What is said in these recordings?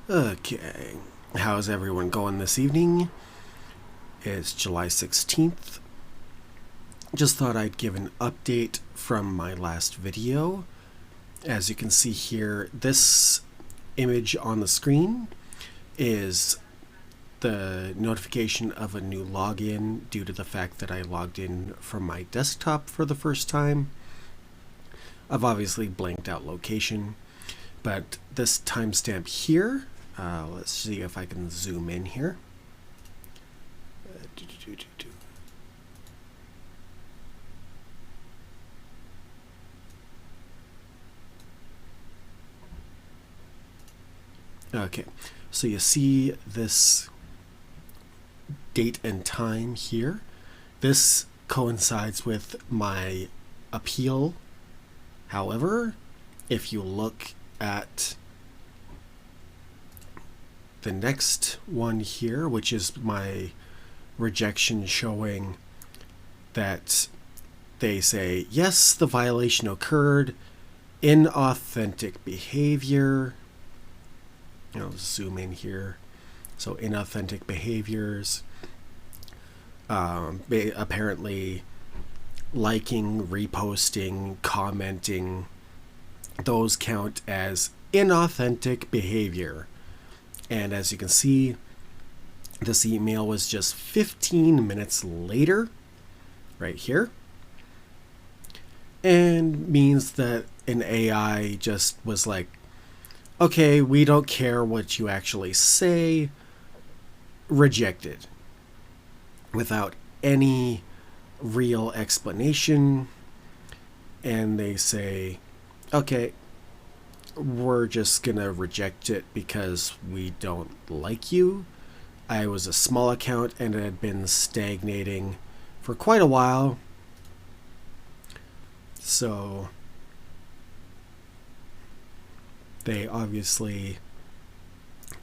Okay, how's everyone going this evening? It's July 16th. Just thought I'd give an update from my last video. As you can see here, this image on the screen is the notification of a new login due to the fact that I logged in from my desktop for the first time. I've obviously blanked out location, but this timestamp here, let's see if I can zoom in here. Okay, so you see this date and time here. This coincides with my appeal. However, if you look at the next one here, which is my rejection showing that they say, yes, the violation occurred, inauthentic behavior. Zoom in here. So inauthentic behaviors, apparently liking, reposting, commenting, those count as inauthentic behavior. And as you can see, this email was just 15 minutes later, right here, and means that an AI just was like, okay, we don't care what you actually say, rejected, without any real explanation. And they say, okay, we're just gonna reject it because we don't like you. I was a small account and it had been stagnating for quite a while. So they obviously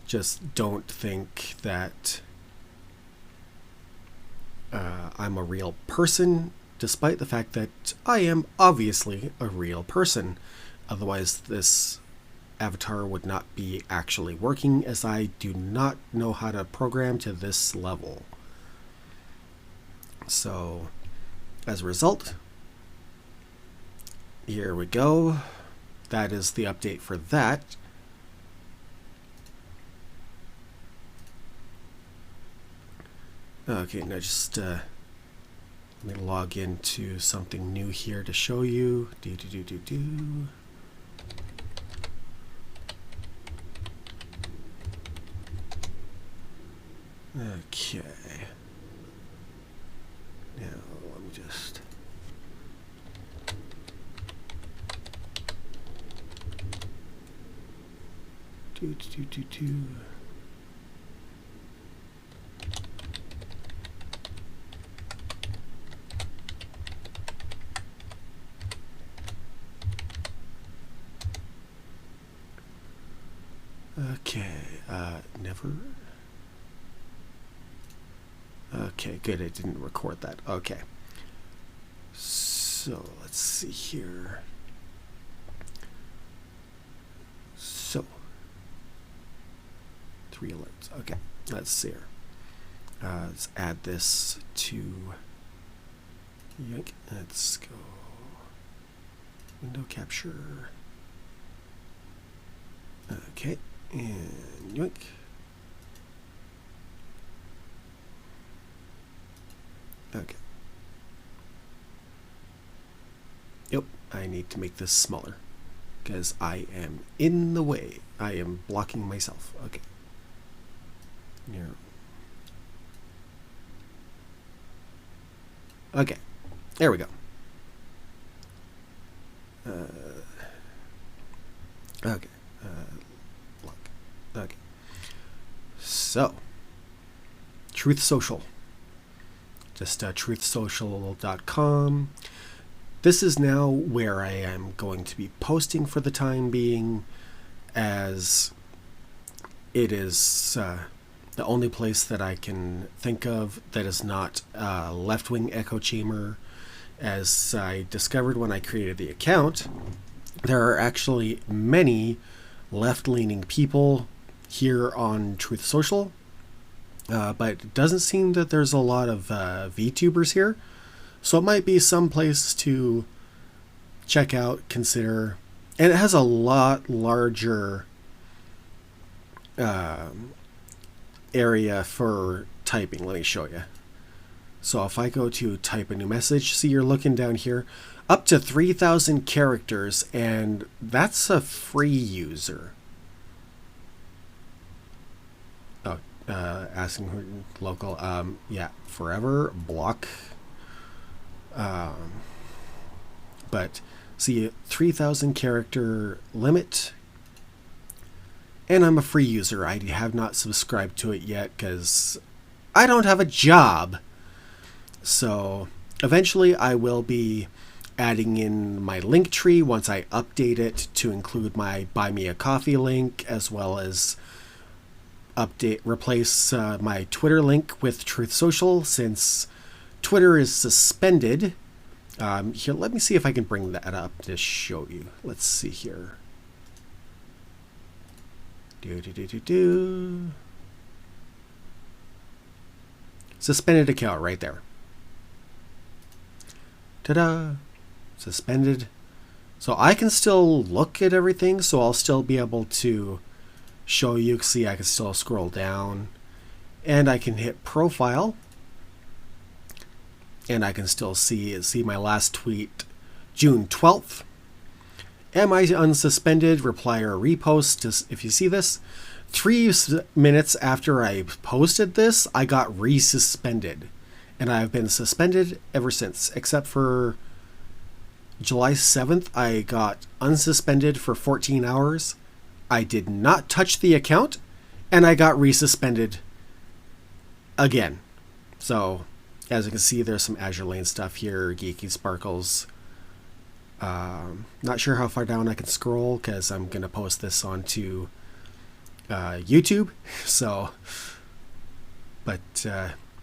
just don't think that I'm a real person, despite the fact that I am obviously a real person. Otherwise, this avatar would not be actually working, as I do not know how to program to this level. So, as a result, here we go. That is the update for that. Okay, now just let me log into something new here to show you. Okay. Now let me just. Okay, never. Okay, good, I didn't record that. Okay. So, let's see here. So, 3 alerts. Okay, let's see here. Let's add this to Yoink. Let's go window capture. Okay, and Yoink. Okay. Yep, I need to make this smaller because I am in the way. I am blocking myself. Okay. Here. Okay, there we go. Okay. Block. Okay. So, Truth Social. Just truthsocial.com. This is now where I am going to be posting for the time being, as it is the only place that I can think of that is not a left-wing echo chamber. As I discovered when I created the account, there are actually many left-leaning people here on Truth Social, but it doesn't seem that there's a lot of VTubers here, so it might be some place to check out, consider, and it has a lot larger area for typing. Let me show you. So if I go to type a new message, see, you're looking down here, up to 3,000 characters, and that's a free user. Oh, asking who local, yeah, forever, block. But see, 3,000 character limit, and I'm a free user. I have not subscribed to it yet because I don't have a job. So eventually I will be adding in my link tree once I update it to include my Buy Me a Coffee link, as well as replace my Twitter link with Truth Social, since Twitter is suspended. Here, let me see if I can bring that up to show you. Let's see here. Suspended account right there. Ta-da! Suspended. So I can still look at everything, so I'll still be able to show you. See, I can still scroll down, and I can hit profile, and I can still see my last tweet, June 12th. Am I unsuspended? Reply or repost. If you see this, 3 minutes after I posted this, I got resuspended. And I've been suspended ever since, except for July 7th, I got unsuspended for 14 hours. I did not touch the account, and I got resuspended again. So, as you can see, there's some Azure Lane stuff here, Geeky Sparkles. Not sure how far down I can scroll, because I'm going to post this onto YouTube. So, but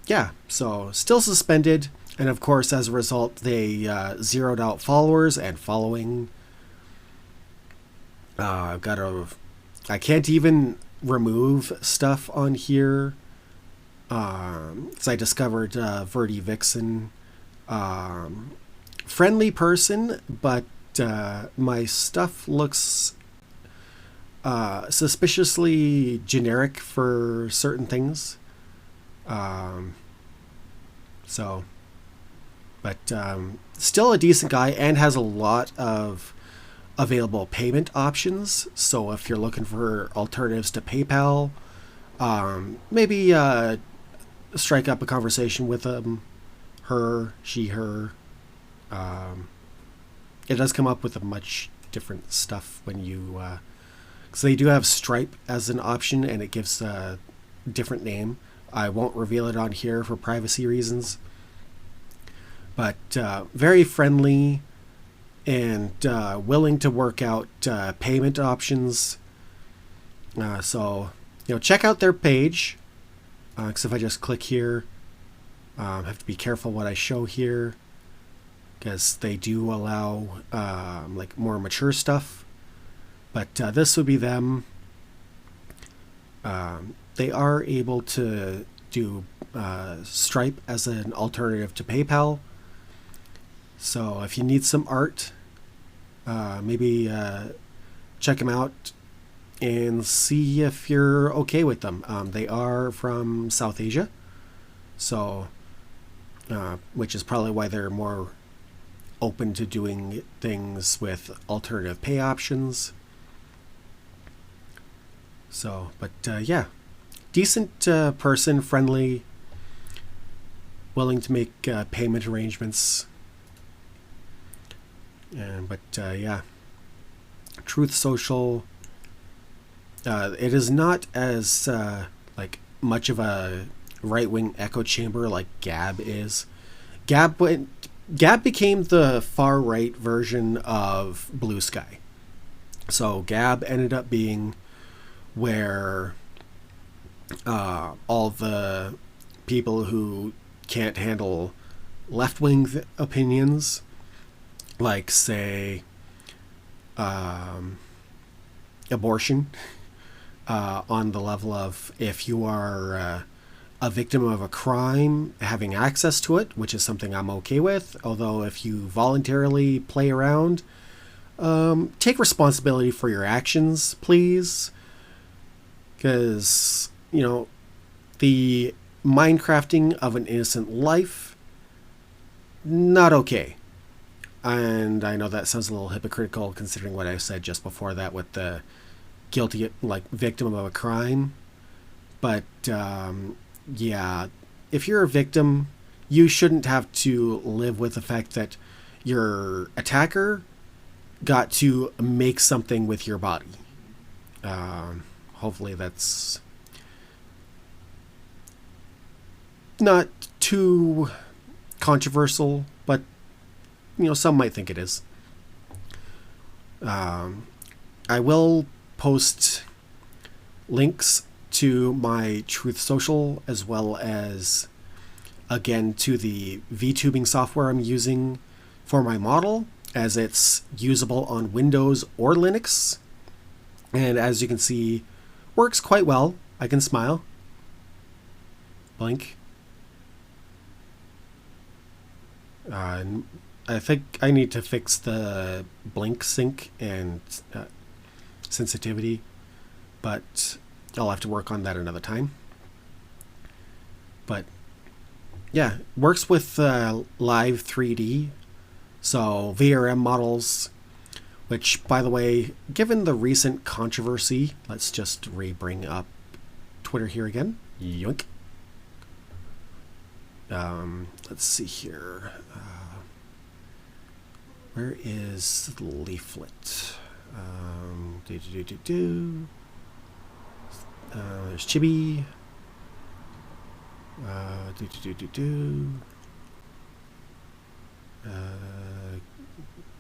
yeah, so still suspended. And of course, as a result, they zeroed out followers and following. I can't even remove stuff on here. Because I discovered Verdi Vixen. Friendly person, but my stuff looks suspiciously generic for certain things. But still a decent guy, and has a lot of available payment options. So if you're looking for alternatives to PayPal, maybe strike up a conversation with her, she, her. It does come up with a much different stuff when you, because they do have Stripe as an option, and it gives a different name. I won't reveal it on here for privacy reasons. But very friendly and willing to work out payment options. So, check out their page. Because if I just click here, I have to be careful what I show here, because they do allow like more mature stuff. But this would be them. They are able to do Stripe as an alternative to PayPal. So if you need some art, maybe check them out and see if you're okay with them. They are from South Asia, so which is probably why they're more open to doing things with alternative pay options. So, but yeah, decent person, friendly, willing to make payment arrangements. But yeah, Truth Social. It is not as like much of a right-wing echo chamber like Gab is. Gab became the far-right version of Blue Sky. So Gab ended up being where all the people who can't handle left-wing opinions, like, say, abortion, on the level of if you are a victim of a crime, having access to it, which is something I'm okay with. Although if you voluntarily play around, take responsibility for your actions, please. Because, the Minecrafting of an innocent life, not okay. And I know that sounds a little hypocritical considering what I said just before that with the guilty, victim of a crime. But, yeah, if you're a victim, you shouldn't have to live with the fact that your attacker got to make something with your body. Hopefully that's not too controversial, but some might think it is. I will post links to my Truth Social as well as, again, to the VTubing software I'm using for my model, as it's usable on Windows or Linux. And as you can see, works quite well. I can smile. Blink. I think I need to fix the blink sync and sensitivity, but I'll have to work on that another time. But yeah, works with live 3D, so VRM models, which, by the way, given the recent controversy, let's just bring up Twitter here again. Yoink. Let's see here. Where is the leaflet? There's Chibi.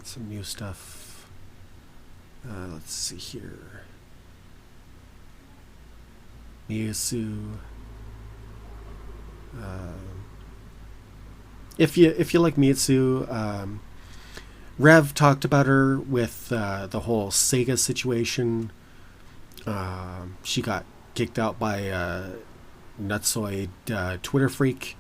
Some new stuff. Let's see here. Miyasu. If you like Miyasu, Rev talked about her with the whole Sega situation. She got kicked out by a nutsoid Twitter freak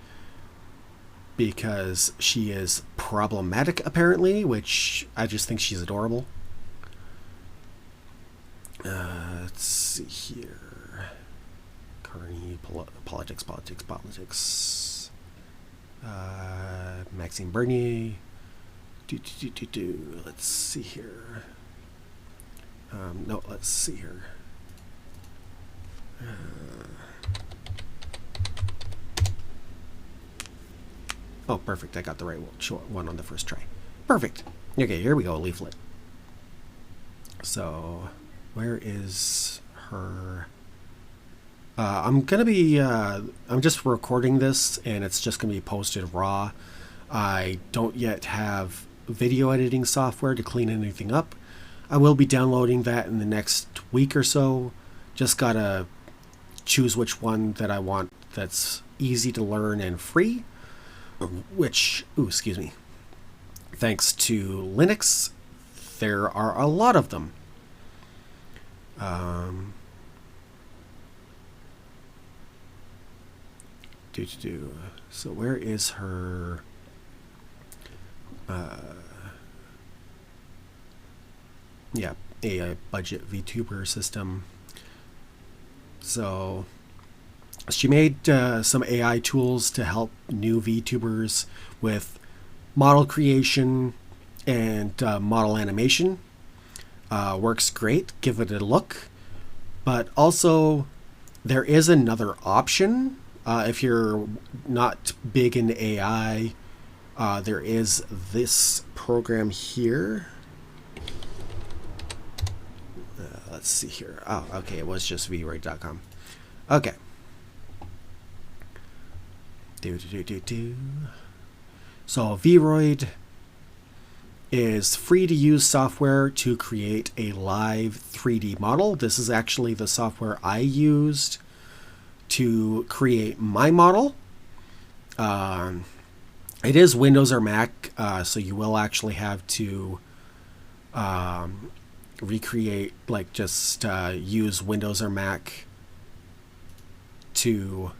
because she is problematic, apparently, which I just think she's adorable. Let's see here. Carney, politics. Maxime Bernier. Let's see here. No, let's see here. Oh, perfect. I got the right one on the first try. Perfect. Okay, here we go. Leaflet. So, where is her? I'm just recording this, and it's just gonna be posted raw. I don't yet have video editing software to clean anything up. I will be downloading that in the next week or so. Just gotta choose which one that I want that's easy to learn and free, which, excuse me, thanks to Linux, there are a lot of them. So where is her? Yeah, a budget VTuber system. So she made some AI tools to help new VTubers with model creation and model animation. Works great. Give it a look. But also, there is another option. If you're not big into AI, there is this program here. Let's see here. Oh, okay. It was just vroid.com. Okay. So Vroid is free to use software to create a live 3D model. This is actually the software I used to create my model. It is Windows or Mac, so you will actually have to recreate, like just use Windows or Mac to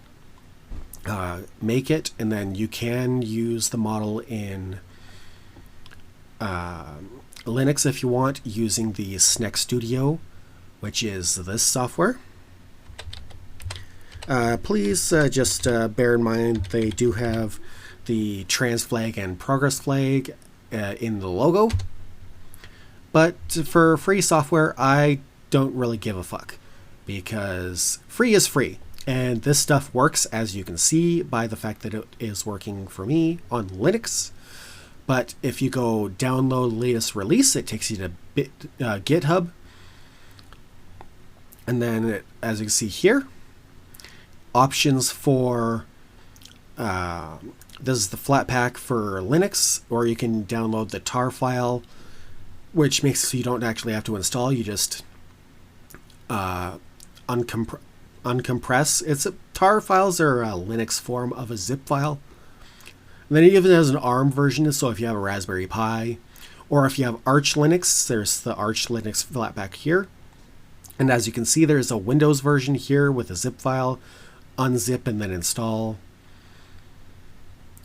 make it, and then you can use the model in Linux if you want, using the SNEC Studio, which is this software. Please just bear in mind they do have the trans flag and progress flag in the logo. But for free software, I don't really give a fuck, because free is free. And this stuff works, as you can see by the fact that it is working for me on Linux. But if you go download the latest release, it takes you to GitHub. And then, as you can see here, options for, this is the Flatpak for Linux, or you can download the tar file, which makes it so you don't actually have to install. You just uncompress. Tar files are a Linux form of a zip file. And then it even has an ARM version, so if you have a Raspberry Pi, or if you have Arch Linux, there's the Arch Linux Flatpak here. And as you can see, there's a Windows version here with a zip file. Unzip and then install.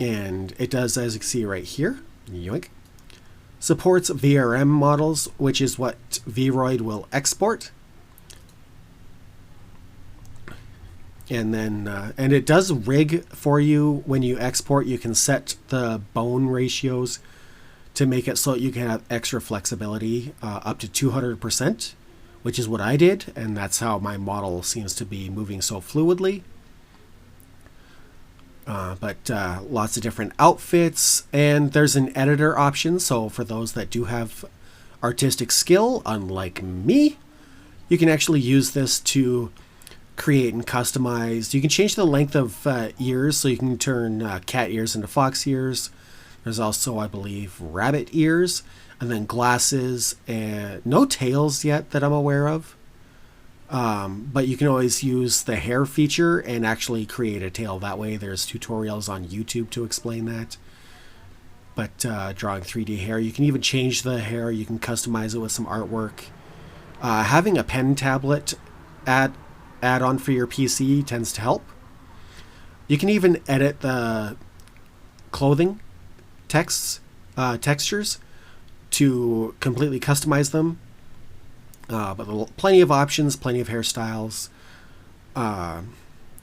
And it does, as you can see right here, yoink, supports VRM models, which is what Vroid will export. And then, and it does rig for you when you export. You can set the bone ratios to make it so you can have extra flexibility, up to 200%, which is what I did, and that's how my model seems to be moving so fluidly. But lots of different outfits, and there's an editor option, so for those that do have artistic skill, unlike me, you can actually use this to create and customize. You can change the length of ears, so you can turn cat ears into fox ears. There's also, I believe, rabbit ears, and then glasses, and no tails yet that I'm aware of. But you can always use the hair feature and actually create a tail that way. There's tutorials on YouTube to explain that. But drawing 3D hair, you can even change the hair. You can customize it with some artwork. Having a pen tablet add-on for your PC tends to help. You can even edit the clothing textures to completely customize them. But plenty of options, plenty of hairstyles, and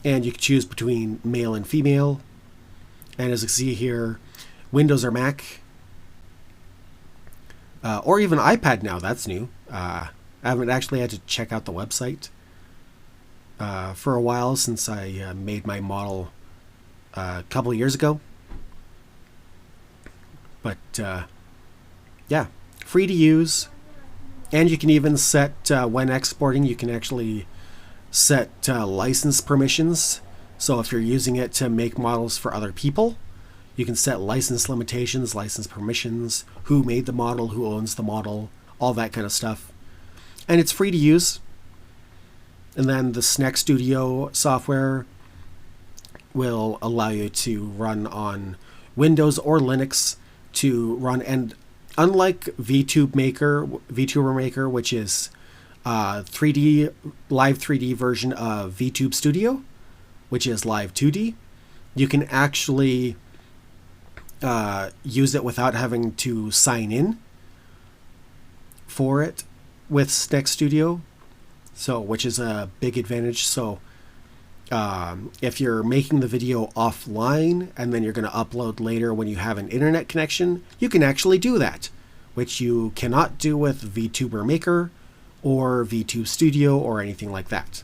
you can choose between male and female. And as you can see here, Windows or Mac, or even iPad now. That's new. I haven't actually had to check out the website for a while, since I made my model a couple of years ago. But yeah, free to use. And you can even set, when exporting, you can actually set license permissions. So if you're using it to make models for other people, you can set license limitations, license permissions, who made the model, who owns the model, all that kind of stuff. And it's free to use. And then the SNEC Studio software will allow you to run on Windows or Linux to run, and unlike VTuber Maker, which is 3D live 3D version of VTube Studio, which is live 2D, you can actually use it without having to sign in for it with SNEC Studio, so which is a big advantage. So if you're making the video offline and then you're going to upload later when you have an internet connection, you can actually do that, which you cannot do with VTuber Maker or VTube Studio or anything like that.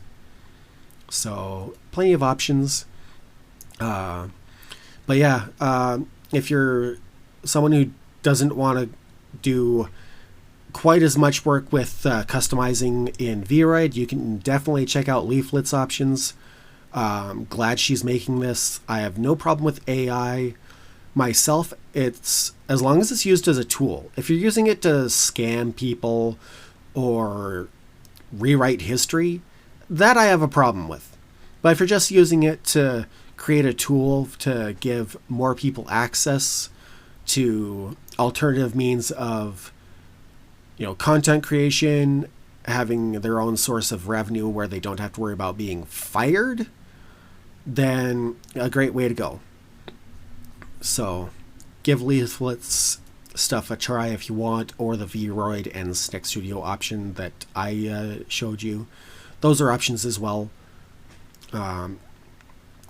So plenty of options. But yeah, if you're someone who doesn't want to do quite as much work with customizing in Vroid, you can definitely check out Leaflet's options. Glad she's making this. I have no problem with AI myself. It's as long as it's used as a tool. If you're using it to scam people or rewrite history, that I have a problem with. But if you're just using it to create a tool to give more people access to alternative means of content creation, having their own source of revenue where they don't have to worry about being fired, then a great way to go. So give leaflets stuff a try if you want, or the Vroid and Snack Studio option that I showed you. Those are options as well. I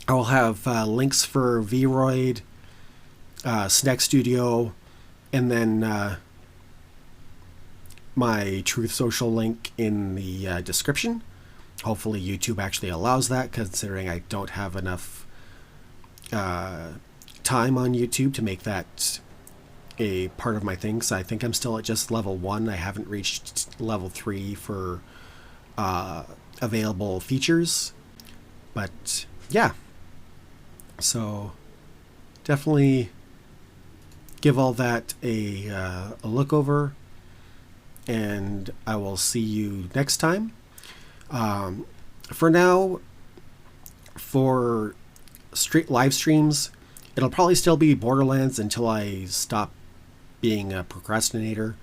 will have links for Vroid, Snack Studio, and then my Truth Social link in the description. Hopefully YouTube actually allows that, considering I don't have enough time on YouTube to make that a part of my thing. So I think I'm still at just level 1. I haven't reached level 3 for available features. But yeah, so definitely give all that a look over, and I will see you next time. For now, for live streams, it'll probably still be Borderlands until I stop being a procrastinator.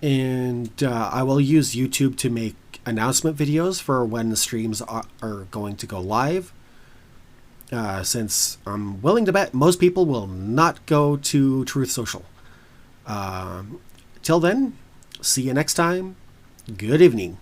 And I will use YouTube to make announcement videos for when the streams are going to go live. Since I'm willing to bet most people will not go to Truth Social. Till then, see you next time. Good evening.